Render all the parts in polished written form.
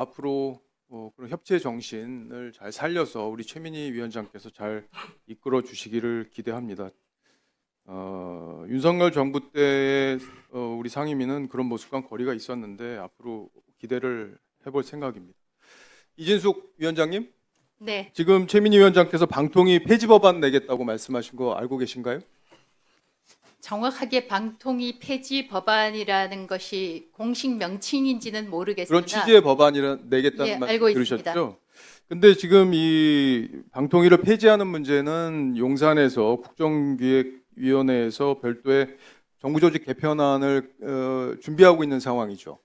앞으로 그런 협치의 정신을 잘 살려서 우리 최민희 위원장께서 잘 이끌어 주시기를 기대합니다. 윤석열 정부 때의 우리 상임위는 그런 모습과 거리가 있었는데 앞으로 기대를 해볼 생각입니다. 이진숙 위원장님, 네, 지금 최민희 위원장께서 방통위 폐지 법안 내겠다고 말씀하신 거 알고 계신가요? 정확하게 방통위 폐지 법안이라는 것이 공식 명칭인지는 그런 모르겠으나 취지의 법안이라 내겠다는 예, 말씀 알고 들으셨죠? 있습니다. 근데 지금 이 방통위를 폐지하는 문제는 용산에서 국정기획위원회에서 별도의 정부조직 개편안을 준비하고 있는 상황이죠.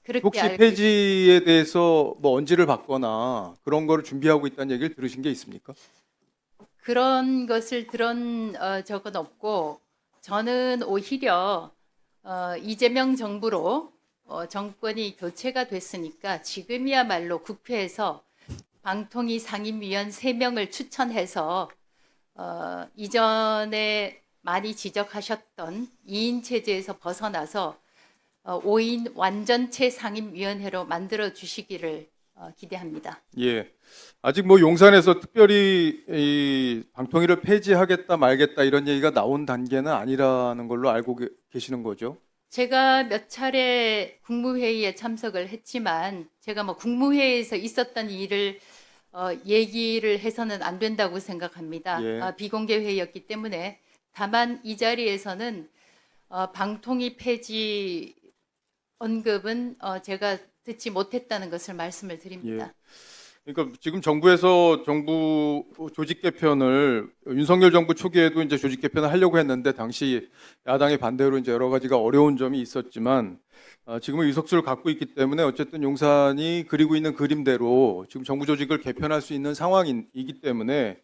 그렇게 혹시 알고 폐지에 대해서 뭐 언지를 받거나 그런 거를 준비하고 있다는 얘기를 들으신 게 있습니까? 그런 것을 들은 적은 없고 저는 오히려 이재명 정부로 정권이 교체가 됐으니까 지금이야말로 국회에서 방통위 상임위원 3명을 추천해서 이전에 많이 지적하셨던 2인 체제에서 벗어나서 5인 완전체 상임위원회로 만들어 주시기를 기대합니다. 예. 아직 뭐 용산에서 특별히 이 방통위를 폐지하겠다 말겠다 이런 얘기가 나온 단계는 아니라는 걸로 알고 계시는 거죠? 제가 몇 차례 국무회의에 참석을 했지만 제가 뭐 국무회의에서 있었던 일을 얘기를 해서는 안 된다고 생각합니다. 예. 비공개 회의였기 때문에 다만 이 자리에서는 방통위 폐지 언급은 제가 듣지 못했다는 것을 말씀을 드립니다. 그러니까 지금 정부에서 정부 조직 개편을 윤석열 정부 초기에도 이제 조직 개편을 하려고 했는데 당시 야당의 반대로 이제 여러 가지가 어려운 점이 있었지만 지금은 의석수를 갖고 있기 때문에 어쨌든 용산이 그리고 있는 그림대로 지금 정부 조직을 개편할 수 있는 상황이기 때문에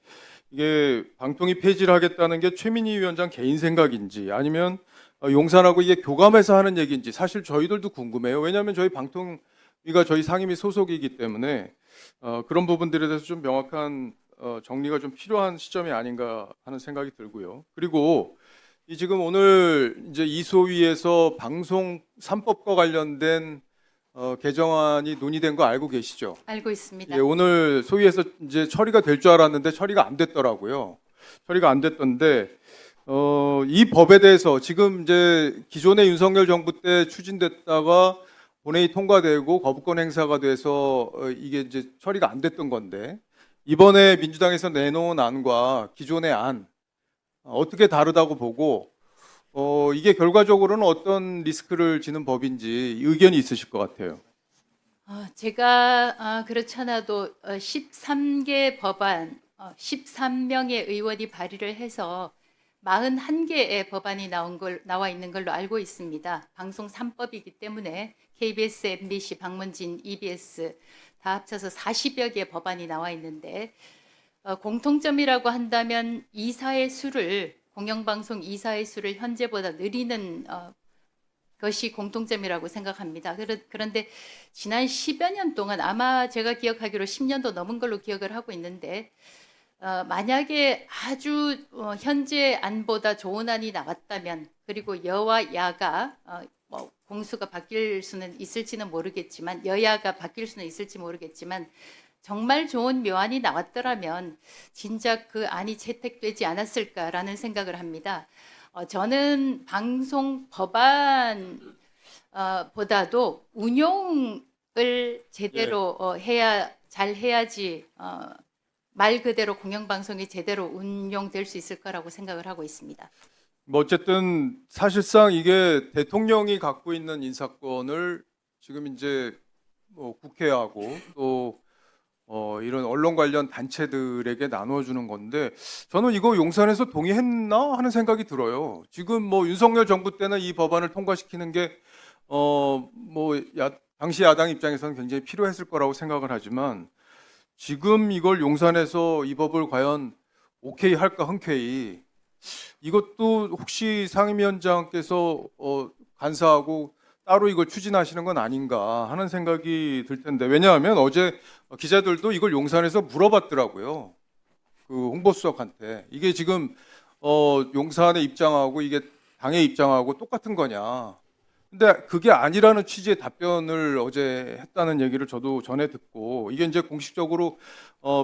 이게 방통위 폐지를 하겠다는 게 최민희 위원장 개인 생각인지 아니면 용산하고 이게 교감해서 하는 얘기인지 사실 저희들도 궁금해요. 왜냐하면 저희 방통위가 저희 상임위 소속이기 때문에 그런 부분들에 대해서 좀 명확한 정리가 좀 필요한 시점이 아닌가 하는 생각이 들고요. 그리고 이 지금 오늘 이제 이소위에서 방송 3법과 관련된 개정안이 논의된 거 알고 계시죠? 알고 있습니다. 예, 오늘 소위에서 이제 처리가 될 줄 알았는데 처리가 안 됐더라고요. 처리가 안 됐던데 이 법에 대해서 지금 이제 기존의 윤석열 정부 때 추진됐다가 본회의 통과되고 거부권 행사가 돼서 이게 이제 처리가 안 됐던 건데 이번에 민주당에서 내놓은 안과 기존의 안 어떻게 다르다고 보고 이게 결과적으로는 어떤 리스크를 지는 법인지 의견이 있으실 것 같아요. 제가 그렇지 않아도 13개 법안, 13명의 의원이 발의를 해서 41개의 법안이 나와 있는 걸로 알고 있습니다. 방송 3법이기 때문에 KBS, MBC, 방문진, EBS 다 합쳐서 40여 개의 법안이 나와 있는데 공통점이라고 한다면 이사의 수를 공영방송 이사의 수를 현재보다 늘리는 것이 공통점이라고 생각합니다. 그런데 지난 10여 년 동안 아마 제가 기억하기로 10년도 넘은 걸로 기억을 하고 있는데 만약에 아주 현재 안보다 좋은 안이 나왔다면 그리고 여와 야가 뭐 공수가 바뀔 수는 있을지는 모르겠지만 여야가 바뀔 수는 있을지 모르겠지만 정말 좋은 묘안이 나왔더라면 진작 그 안이 채택되지 않았을까라는 생각을 합니다. 저는 방송 법안 보다도 운용을 제대로 잘 해야지 말 그대로 공영방송이 제대로 운용될 수 있을 거라고 생각을 하고 있습니다. 뭐 어쨌든 사실상 이게 대통령이 갖고 있는 인사권을 지금 이제 뭐 국회하고 또 이런 언론 관련 단체들에게 나눠주는 건데 저는 이거 용산에서 동의했나 하는 생각이 들어요. 지금 뭐 윤석열 정부 때는 이 법안을 통과시키는 게 당시 야당 입장에서는 굉장히 필요했을 거라고 생각을 하지만 지금 이걸 용산에서 이 법을 과연 오케이 할까 흔쾌히 이것도 혹시 상임위원장께서 간사하고 따로 이걸 추진하시는 건 아닌가 하는 생각이 들 텐데 왜냐하면 어제 기자들도 이걸 용산에서 물어봤더라고요. 그 홍보수석한테 이게 지금 용산의 입장하고 이게 당의 입장하고 똑같은 거냐. 근데 그게 아니라는 취지의 답변을 어제 했다는 얘기를 저도 전에 듣고, 이게 이제 공식적으로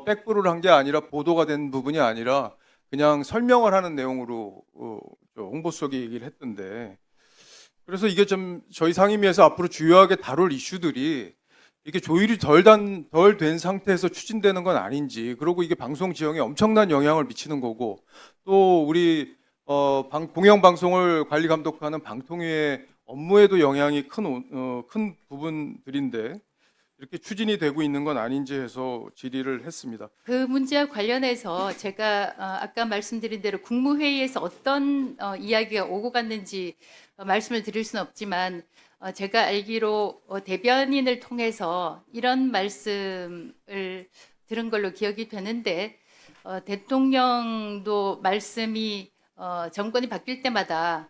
백브를 한 게 아니라 보도가 된 부분이 아니라 그냥 설명을 하는 내용으로 저 홍보수석이 얘기를 했던데, 그래서 이게 좀 저희 상임위에서 앞으로 주요하게 다룰 이슈들이 이게 조율이 덜 된 상태에서 추진되는 건 아닌지, 그리고 이게 방송 지형에 엄청난 영향을 미치는 거고, 또 우리 공영방송을 관리 감독하는 방통위의 업무에도 영향이 큰 부분들인데 이렇게 추진이 되고 있는 건 아닌지 해서 질의를 했습니다. 그 문제와 관련해서 제가 아까 말씀드린 대로 국무회의에서 어떤 이야기가 오고 갔는지 말씀을 드릴 수는 없지만 제가 알기로 대변인을 통해서 이런 말씀을 들은 걸로 기억이 되는데 대통령도 말씀이 정권이 바뀔 때마다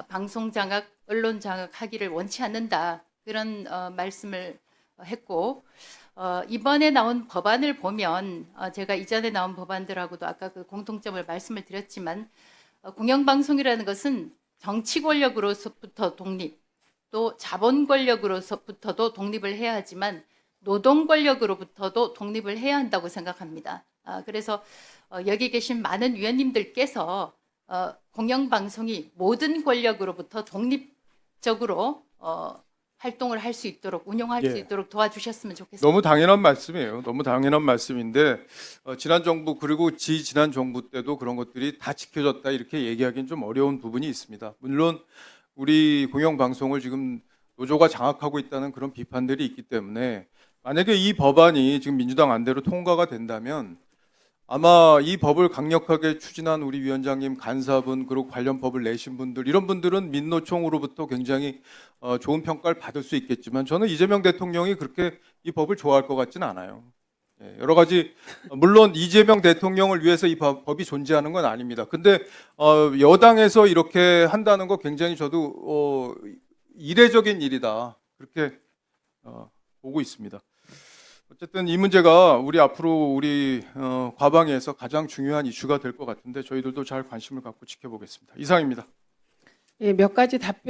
방송 장악, 언론 장악하기를 원치 않는다 그런 말씀을 했고 이번에 나온 법안을 보면 제가 이전에 나온 법안들하고도 아까 그 공통점을 말씀을 드렸지만 공영방송이라는 것은 정치 권력으로서부터 독립 또 자본 권력으로서부터도 독립을 해야 하지만 노동 권력으로부터도 독립을 해야 한다고 생각합니다. 그래서 여기 계신 많은 위원님들께서 공영방송이 모든 권력으로부터 독립적으로 활동을 할 수 있도록 운영할 수 예. 있도록 도와주셨으면 좋겠습니다. 너무 당연한 말씀이에요. 너무 당연한 말씀인데 지난 정부 그리고 지난 정부 때도 그런 것들이 다 지켜졌다 이렇게 얘기하기는 좀 어려운 부분이 있습니다. 물론 우리 공영방송을 지금 노조가 장악하고 있다는 그런 비판들이 있기 때문에 만약에 이 법안이 지금 민주당 안대로 통과가 된다면 아마 이 법을 강력하게 추진한 우리 위원장님, 간사분, 그리고 관련 법을 내신 분들, 이런 분들은 민노총으로부터 굉장히 좋은 평가를 받을 수 있겠지만 저는 이재명 대통령이 그렇게 이 법을 좋아할 것 같지는 않아요. 예, 여러 가지 물론 이재명 대통령을 위해서 이 법이 존재하는 건 아닙니다. 근데 여당에서 이렇게 한다는 거 굉장히 저도 이례적인 일이다 그렇게 보고 있습니다. 어쨌든 이 문제가 앞으로 우리 과방위에서 가장 중요한 이슈가 될 것 같은데 저희들도 잘 관심을 갖고 지켜보겠습니다. 이상입니다. 예, 몇 가지 답변